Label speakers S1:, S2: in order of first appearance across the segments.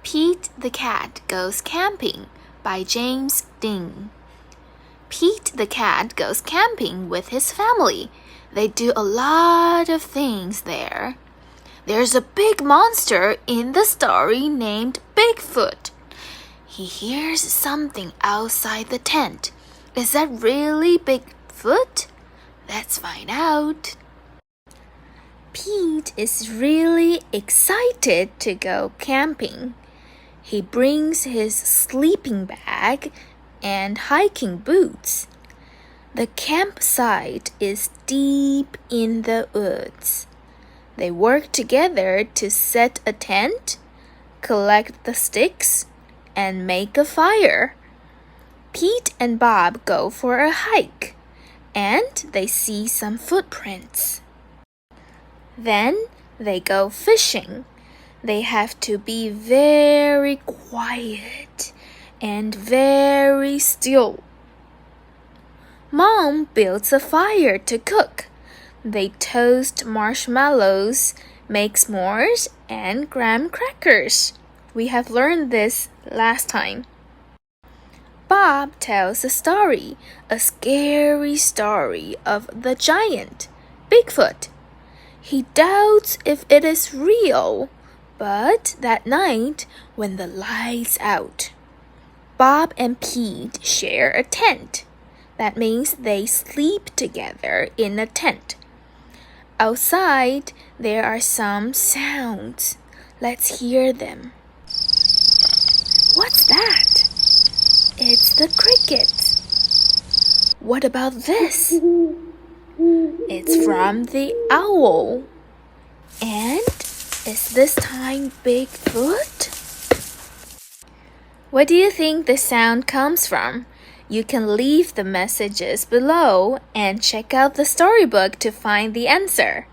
S1: Pete the Cat Goes Camping by James Dean. Pete the cat goes camping with his family. They do a lot of things there. There's a big monster in the story named Bigfoot. He hears something outside the tent. Is that really Bigfoot? Let's find out. Pete is really excited to go camping. He brings his sleeping bag and hiking boots. The campsite is deep in the woods. They work together to set a tent, collect the sticks, and make a fire. Pete and Bob go for a hike, and they see some footprints. Then they go fishing. They have to be very quiet and very still. Mom builds a fire to cook. They toast marshmallows, make s'mores, and graham crackers. We have learned this last time. Bob tells a story, a scary story of the giant, Bigfoot. He doubts if it is real, but that night, when the lights out, Bob and Pete share a tent. That means they sleep together in a tent. Outside, there are some sounds. Let's hear them. What's that? It's the crickets. What about this? It's from the owl. And is this time Bigfoot? Where do you think the sound comes from? You can leave the messages below and check out the storybook to find the answer.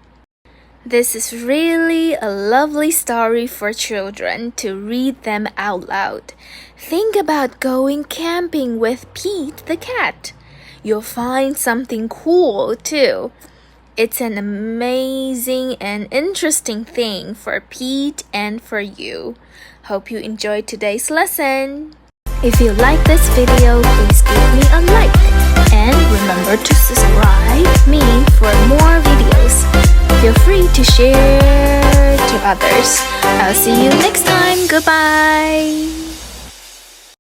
S1: This is really a lovely story for children to read them out loud. Think about going camping with Pete the cat. You'll find something cool too. It's an amazing and interesting thing for Pete and for you. Hope you enjoyed today's lesson. If you like this video, please give me a like. And remember to subscribe me for more videos. Feel free to share to others. I'll see you next time. Goodbye.